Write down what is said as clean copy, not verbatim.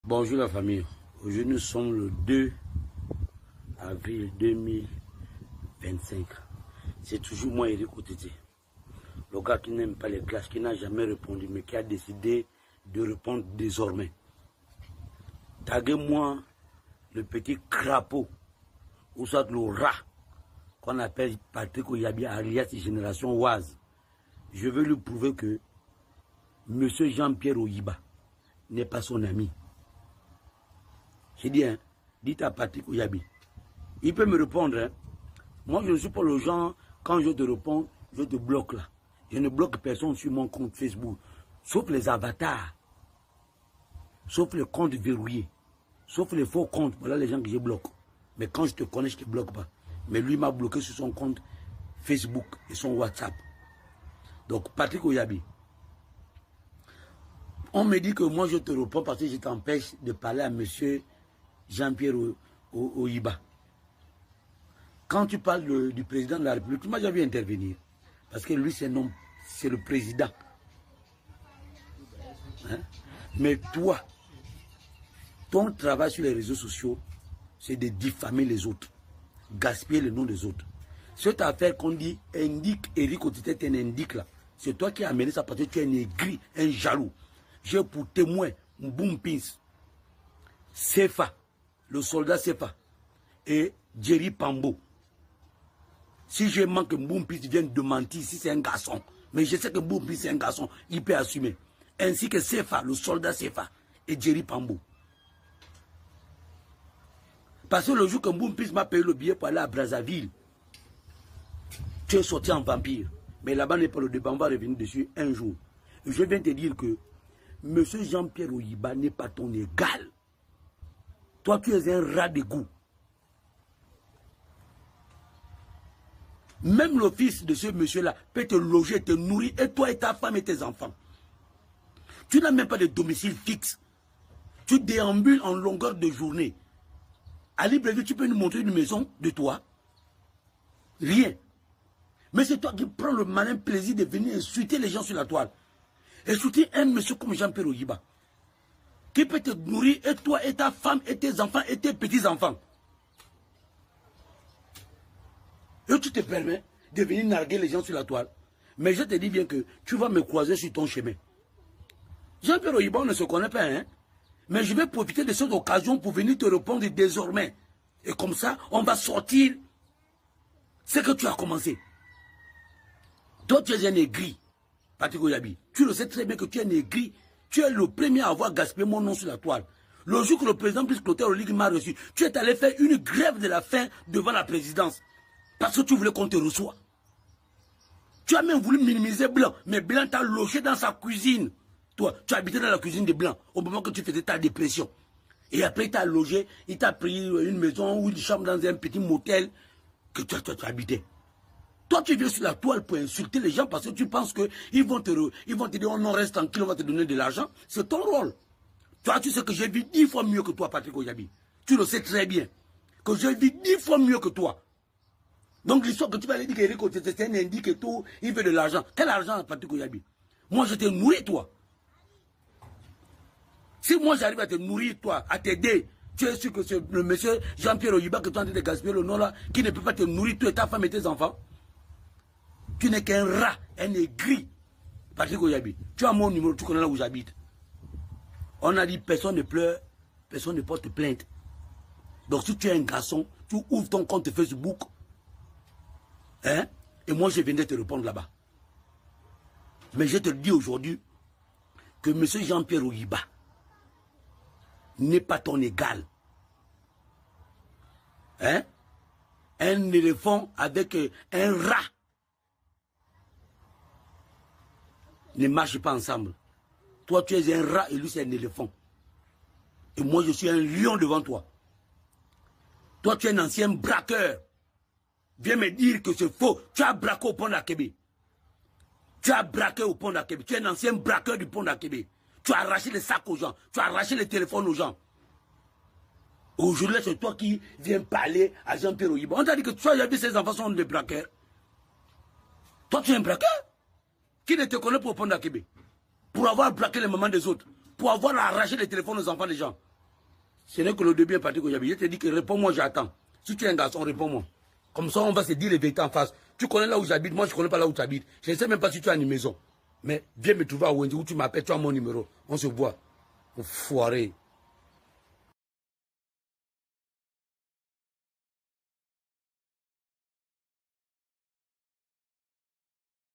Bonjour la famille. Aujourd'hui nous sommes le 2 avril 2025. C'est toujours moi Eric Otete. Le gars qui n'aime pas les classes, qui n'a jamais répondu, mais qui a décidé de répondre désormais. Taguez-moi le petit crapaud, ou soit le rat, qu'on appelle Patrick Oyabi, alias Génération Oise. Je veux lui prouver que M. Jean-Pierre Oyiba n'est pas son ami. J'ai dit, hein, dites à Patrick Oyabi. Il peut me répondre. Hein. Moi, je ne suis pas le genre, quand je te réponds, je te bloque là. Je ne bloque personne sur mon compte Facebook. Sauf les avatars. Sauf les comptes verrouillés. Sauf les faux comptes. Voilà les gens que je bloque. Mais quand je te connais, je ne te bloque pas. Mais lui m'a bloqué sur son compte Facebook et son WhatsApp. Donc, Patrick Oyabi. On me dit que moi, je te réponds parce que je t'empêche de parler à monsieur Jean-Pierre Oyiba. Quand tu parles du président de la République, moi j'ai vu intervenir. Parce que lui, c'est le président. Hein? Mais toi, ton travail sur les réseaux sociaux, c'est de diffamer les autres. Gaspiller le nom des autres. Cette affaire qu'on dit, indique, Eric Otete, un indique là. C'est toi qui as amené ça parce que tu es un aigri, un jaloux. J'ai pour témoin Mboum Pins, Sefa, le soldat Sefa, et Jerry Pambo. Si je manque que Mboum Pins vienne de mentir, si c'est un garçon, mais je sais que Mboum Pins c'est un garçon, il peut assumer. Ainsi que Sefa, le soldat Sefa, et Jerry Pambo. Parce que le jour que Mboum Pins m'a payé le billet pour aller à Brazzaville, tu es sorti en vampire. Mais là-bas n'est pas le débat, on va revenir dessus un jour. Je viens te dire que M. Jean-Pierre Oyiba n'est pas ton égal. Toi, tu es un rat d'égout. Même le fils de ce monsieur-là peut te loger, te nourrir, et toi et ta femme et tes enfants. Tu n'as même pas de domicile fixe. Tu déambules en longueur de journée. À Libreville, tu peux nous montrer une maison de toi? Rien. Mais c'est toi qui prends le malin plaisir de venir insulter les gens sur la toile. Insulter un monsieur comme Jean-Pierre Oyiba, qui peut te nourrir, et toi, et ta femme, et tes enfants, et tes petits-enfants. Et tu te permets de venir narguer les gens sur la toile. Mais je te dis bien que tu vas me croiser sur ton chemin. Jean-Pierre Oyiba, on ne se connaît pas, hein. Mais je vais profiter de cette occasion pour venir te répondre désormais. Et comme ça, on va sortir ce que tu as commencé. Toi, tu es un aigri, Patrick Oyabi. Tu le sais très bien que tu es un aigri. Tu es le premier à avoir gaspillé mon nom sur la toile. Le jour que le président Brice Clotaire Oligui m'a reçu, tu es allé faire une grève de la faim devant la présidence. Parce que tu voulais qu'on te reçoive. Tu as même voulu minimiser Blanc. Mais Blanc t'a logé dans sa cuisine. Toi, tu habitais dans la cuisine de Blanc au moment que tu faisais ta dépression. Et après, il t'a logé, il t'a pris une maison ou une chambre dans un petit motel que tu habitais. Toi, tu viens sur la toile pour insulter les gens parce que tu penses qu'ils vont te dire, oh non, reste tranquille, on va te donner de l'argent. C'est ton rôle. Toi, tu sais que j'ai vu 10 fois mieux que toi, Patrick Oyabi. Tu le sais très bien. Que j'ai vu 10 fois mieux que toi. Donc, l'histoire que tu vas aller dire qu'Eric Otete, c'est un indique et tout, il veut de l'argent. Quel argent, Patrick Oyabi? Moi, je t'ai nourri, toi. Si moi, j'arrive à te nourrir, toi, à t'aider, tu es sûr que c'est le monsieur Jean-Pierre Oyiba que tu es en train de gaspiller le nom là, qui ne peut pas te nourrir, toi et ta femme et tes enfants? Tu n'es qu'un rat, un aigri. Patrick Oyabi, tu as mon numéro, tu connais là où j'habite. On a dit personne ne pleure, personne ne porte plainte. Donc si tu es un garçon, tu ouvres ton compte Facebook. Hein? Et moi je viendrai te répondre là-bas. Mais je te dis aujourd'hui que M. Jean-Pierre Oyiba n'est pas ton égal. Hein? Un éléphant avec un rat ne marche pas ensemble. Toi, tu es un rat et lui, c'est un éléphant. Et moi, je suis un lion devant toi. Toi, tu es un ancien braqueur. Viens me dire que c'est faux. Tu as braqué au pont d'Akébé. Tu as braqué au pont d'Akébé. Tu es un ancien braqueur du pont d'Akébé. Tu as arraché les sacs aux gens. Tu as arraché les téléphones aux gens. Aujourd'hui, c'est toi qui viens parler à Jean-Pierre Oyiba. On t'a dit que toi, j'ai vu ces enfants sont des braqueurs. Toi, tu es un braqueur qui ne te connaît pas au pont d'Akébé. Pour avoir braqué les mamans des autres. Pour avoir arraché les téléphones aux enfants des gens. Ce n'est que le début parti que j'habite. Je te dis que réponds-moi, j'attends. Si tu es un garçon, réponds-moi. Comme ça, on va se dire les vérités en face. Tu connais là où j'habite, moi je ne connais pas là où tu habites. Je ne sais même pas si tu as une maison. Mais viens me trouver à Wendy où tu m'appelles, tu as mon numéro. On se voit. Foiré.